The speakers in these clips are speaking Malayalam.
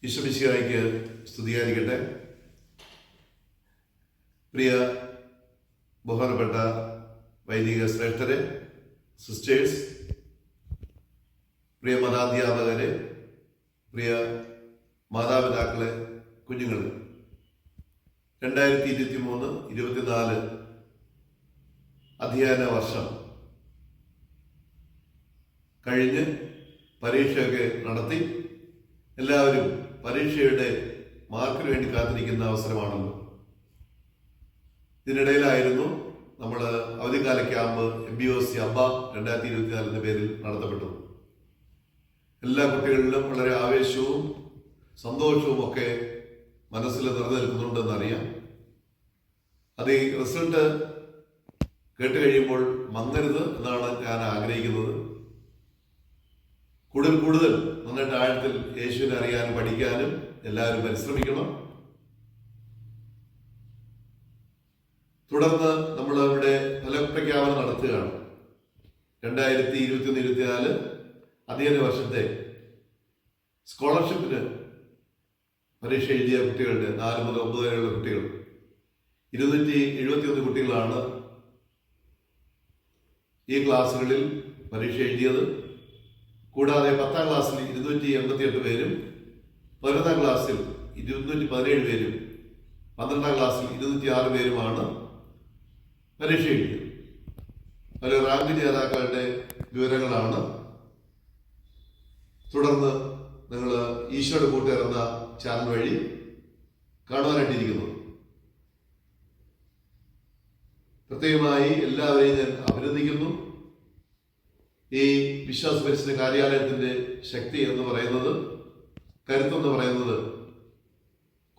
ഈശോമിശിഹായ്ക്ക് സ്തുതിയായിരിക്കട്ടെ. പ്രിയ ബഹുമാനപ്പെട്ട വൈദിക ശ്രേഷ്ഠരെ, സിസ്റ്റേഴ്സ്, പ്രിയ മതാധ്യാപകരെ, പ്രിയ മാതാപിതാക്കളെ, കുഞ്ഞുങ്ങളെ, 2023-24 അധ്യയന വർഷം കഴിഞ്ഞ് പരീക്ഷയൊക്കെ നടത്തി എല്ലാവരും പരീക്ഷയുടെ മാർക്കിന് വേണ്ടി കാത്തിരിക്കുന്ന അവസരമാണല്ലോ. ഇതിനിടയിലായിരുന്നു നമ്മൾ അവധിക്കാല ക്യാമ്പ് MBOC അബ്ബ 2024 പേരിൽ നടത്തപ്പെട്ടു. എല്ലാ കുട്ടികളിലും വളരെ ആവേശവും സന്തോഷവും ഒക്കെ മനസ്സിൽ നിറഞ്ഞു നിൽക്കുന്നുണ്ടെന്നറിയാം. അത് ഈ റിസൾട്ട് കേട്ട് കഴിയുമ്പോൾ മങ്ങരുത് എന്നാണ് ഞാൻ ആഗ്രഹിക്കുന്നത്. കൂടുതൽ നന്നായിട്ട് ആഴത്തിൽ യേശുവിനെ അറിയാനും പഠിക്കാനും എല്ലാവരും പരിശ്രമിക്കണം. തുടർന്ന് നമ്മൾ ഇവിടെ ഫലപ്രഖ്യാപനം നടത്തുകയാണ്. 2023-24 അധ്യയന വർഷത്തെ സ്കോളർഷിപ്പിന് പരീക്ഷ എഴുതിയ കുട്ടികളുടെ 4 മുതൽ 9 വരെയുള്ള കുട്ടികൾ 271 കുട്ടികളാണ് ഈ ക്ലാസ്സുകളിൽ പരീക്ഷ എഴുതിയത്. കൂടാതെ 10ാം ക്ലാസ്സിൽ 288 പേരും 11ാം ക്ലാസ്സിൽ 217 പേരും 12ാം ക്ലാസ്സിൽ 206 പേരുമാണ് പരീക്ഷ എഴുതിയത്. അതിൽ റാങ്ക് ജേതാക്കളുടെ വിവരങ്ങളാണ് തുടർന്ന് നിങ്ങൾ ഈശോയുടെ കൂട്ടുകാരെന്ന ചാനൽ വഴി കാണുവാനായിട്ടിരിക്കുന്നത്. പ്രത്യേകമായി എല്ലാവരെയും ഞാൻ അഭിനന്ദിക്കുന്നു. ഈ വിശ്വാസ പരിശീലന കാര്യാലയത്തിന്റെ ശക്തി എന്ന് പറയുന്നത്, കരുത്തെന്ന് പറയുന്നത്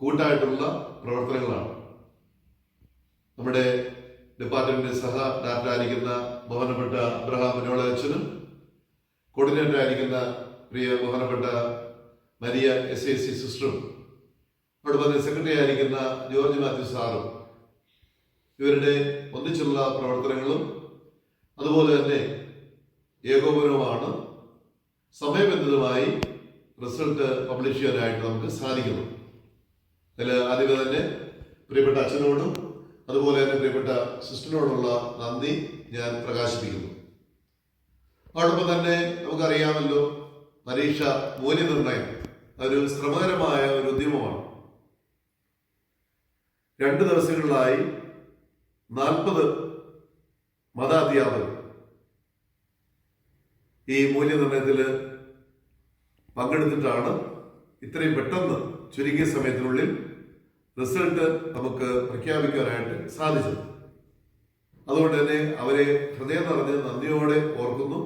കൂട്ടായിട്ടുള്ള പ്രവർത്തനങ്ങളാണ്. നമ്മുടെ ഡിപ്പാർട്ട്മെന്റിന്റെ സഹ ഡയറക്ടർ ആയിരിക്കുന്ന ബഹുമാനപ്പെട്ട അബ്രഹാം മനോള അച്ഛനും കോർഡിനേറ്റർ ആയിരിക്കുന്ന പ്രിയ ബഹുമാനപ്പെട്ട മരിയ SAC സിസ്റ്ററും അവിടെ സെക്രട്ടറി ആയിരിക്കുന്ന ജോർജ് മാത്യു സാറും ഇവരുടെ ഒന്നിച്ചുള്ള പ്രവർത്തനങ്ങളും അതുപോലെ തന്നെ ഏകോപനവുമാണ് സമയബന്ധിതമായി റിസൾട്ട് പബ്ലിഷ് ചെയ്യാനായിട്ട് നമുക്ക് സാധിക്കുന്നു. അതിൽ ആദ്യമേ തന്നെ പ്രിയപ്പെട്ട അച്ഛനോടും അതുപോലെ തന്നെ പ്രിയപ്പെട്ട സിസ്റ്ററിനോടുള്ള നന്ദി ഞാൻ പ്രകാശിപ്പിക്കുന്നു. അതോടൊപ്പം തന്നെ നമുക്കറിയാമല്ലോ, പരീക്ഷ മൂല്യനിർണ്ണയം ഒരു ശ്രമകരമായ ഒരു ഉദ്യമമാണ്. 2 ദിവസങ്ങളിലായി 40 മതാധ്യാപകർ ഈ മൂല്യനിർണ്ണയത്തിൽ പങ്കെടുത്തിട്ടാണ് ഇത്രയും പെട്ടെന്ന് ചുരുങ്ങിയ സമയത്തിനുള്ളിൽ റിസൾട്ട് നമുക്ക് പ്രഖ്യാപിക്കാനായിട്ട് സാധിച്ചത്. അതുകൊണ്ട് തന്നെ അവരെ ഹൃദയം നിറഞ്ഞ് നന്ദിയോടെ ഓർക്കുന്നു.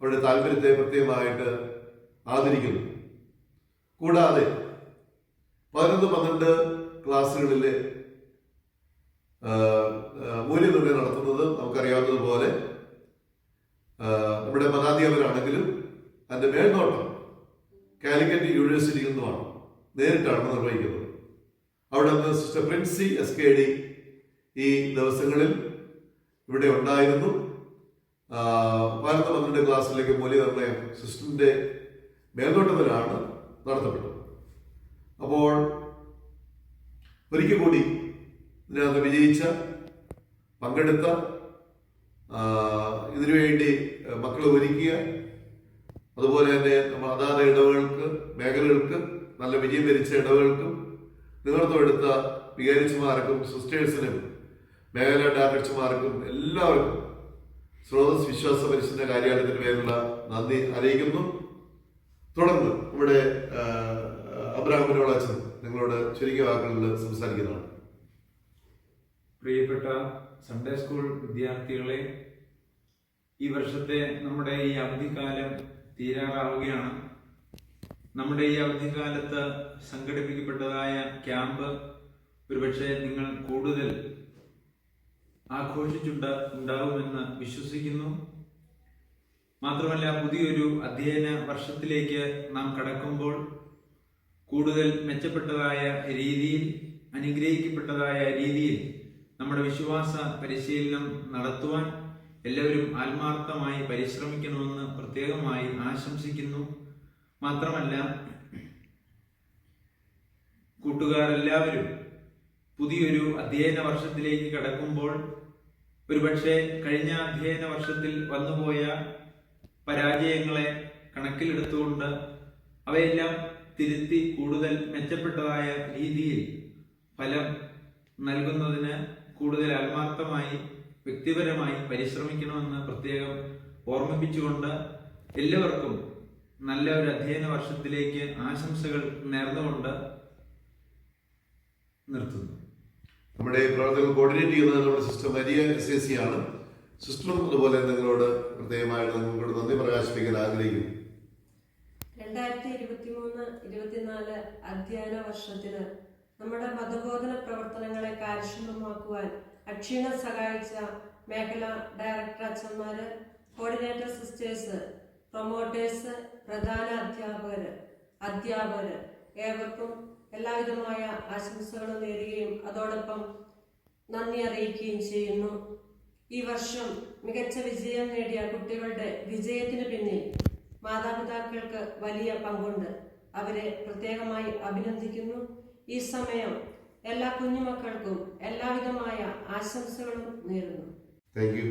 അവരുടെ താല്പര്യത്തെ പ്രത്യേകമായിട്ട് ആദരിക്കുന്നു. കൂടാതെ 11-12 ക്ലാസ്സുകളിലെ മൂല്യനിർണ്ണയം നടത്തുന്നത് നമുക്കറിയാവുന്നതുപോലെ നമ്മുടെ മതാധ്യാപകരാണെങ്കിലും അതിന്റെ മേൽനോട്ടം കാലിക്കറ്റ് യൂണിവേഴ്സിറ്റിയിൽ നിന്നുമാണ്, നേരിട്ടാണ് നിർവഹിക്കുന്നത്. അവിടെ നിന്ന് സിസ്റ്റർ പ്രിൻസി SKD ഈ ദിവസങ്ങളിൽ ഇവിടെ ഉണ്ടായിരുന്നു. 12 ക്ലാസ്സിലേക്ക് മൂല്യനിർണ്ണയം സിസ്റ്ററിന്റെ മേൽനോട്ടത്തിലാണ് നടത്തപ്പെട്ടത്. അപ്പോൾ ഒരിക്കൽ കൂടി ഇതിനകത്ത് വിജയിച്ച, പങ്കെടുത്ത, ഇതിനുവേണ്ടി മക്കളെ ഒരുക്കിയ, അതുപോലെ തന്നെ അതാത് ഇടവുകൾക്ക്, മേഖലകൾക്ക് നല്ല വിജയം വരിച്ച ഇടവുകൾക്കും നേതൃത്വം എടുത്ത വികാരിച്ചുമാർക്കും സിസ്റ്റേഴ്സിനും മേഖലാ ഡയറക്ടർമാർക്കും എല്ലാവർക്കും സ്രോതസ് വിശ്വാസ പരിശീലന കാര്യാലയത്തിന് പേരുള്ള നന്ദി അറിയിക്കുന്നു. തുടർന്ന് നമ്മുടെ അബ്രഹാം മനോള അച്ഛൻ നിങ്ങളോട് ചുരുങ്ങിയ വാക്കുകളിൽ സംസാരിക്കുന്നതാണ്. പ്രിയപ്പെട്ട സൺഡേ സ്കൂൾ വിദ്യാർത്ഥികളെ, ഈ വർഷത്തെ നമ്മുടെ ഈ അവധിക്കാലം തീരാറാവുകയാണ്. നമ്മുടെ ഈ അവധിക്കാലത്ത് സംഘടിപ്പിക്കപ്പെട്ടതായ ക്യാമ്പ് ഒരുപക്ഷെ നിങ്ങൾ കൂടുതൽ ആഘോഷിച്ചുണ്ടാവുമെന്ന് വിശ്വസിക്കുന്നു. മാത്രമല്ല, പുതിയൊരു അധ്യയന വർഷത്തിലേക്ക് നാം കടക്കുമ്പോൾ കൂടുതൽ മെച്ചപ്പെട്ടതായ രീതിയിൽ, അനുഗ്രഹിക്കപ്പെട്ടതായ രീതിയിൽ നമ്മുടെ വിശ്വാസ പരിശീലനം നടത്തുവാൻ എല്ലാവരും ആത്മാർത്ഥമായി പരിശ്രമിക്കണമെന്ന് പ്രത്യേകമായി ആശംസിക്കുന്നു. മാത്രമല്ല, കൂട്ടുകാരെല്ലാവരും പുതിയൊരു അധ്യയന വർഷത്തിലേക്ക് കടക്കുമ്പോൾ ഒരുപക്ഷെ കഴിഞ്ഞ അധ്യയന വർഷത്തിൽ വന്നുപോയ പരാജയങ്ങളെ കണക്കിലെടുത്തുകൊണ്ട് അവയെല്ലാം തിരുത്തി കൂടുതൽ മെച്ചപ്പെട്ടതായ രീതിയിൽ ഫലം നൽകുന്നതിന് കൂടുതൽ ആത്മാർത്ഥമായി വ്യക്തിപരമായി പരിശ്രമിക്കണമെന്ന് പ്രത്യേകം ഓർമ്മിപ്പിച്ചുകൊണ്ട് എല്ലാവർക്കും നല്ല ഒരു അധ്യയന വർഷത്തിലേക്ക് ആശംസകൾ നേർന്നുകൊണ്ട് നിർത്തുന്നു. നമ്മുടെ പ്രവർത്തനം കോർഡിനേറ്റ് ചെയ്യുന്നത് നമ്മുടെ സിസ്റ്റർ മരിയ SAC ആണ്. സിസ്റ്ററും അതുപോലെ നിങ്ങളോട് പ്രത്യേകമായിട്ട് നിങ്ങളോട് നന്ദി പ്രകാശിപ്പിക്കാൻ ആഗ്രഹിക്കുന്നു. 2023-24 അധ്യയന വർഷത്തിന് നമ്മുടെ മതബോധന പ്രവർത്തനങ്ങളെ കാര്യക്ഷമമാക്കുവാൻ അക്ഷീണം സഹായിച്ച മേഖല ഡയറക്ടർ അച്ഛന്മാര്, കോർഡിനേറ്റർ സിസ്റ്റേഴ്സ്, പ്രൊമോട്ടേഴ്സ്, പ്രധാന അധ്യാപകര് ഏവർക്കും എല്ലാവിധമായ ആശംസകളും നേരുകയും അതോടൊപ്പം നന്ദി അറിയിക്കുകയും ചെയ്യുന്നു. ഈ വർഷം മികച്ച വിജയം നേടിയ കുട്ടികളുടെ വിജയത്തിന് പിന്നിൽ മാതാപിതാക്കൾക്ക് വലിയ പങ്കുണ്ട്. അവരെ പ്രത്യേകമായി അഭിനന്ദിക്കുന്നു. ഈ സമയം എല്ലാ കുഞ്ഞുമക്കൾക്കും എല്ലാവിധമായ ആശംസകളും നേരുന്നു. Thank you.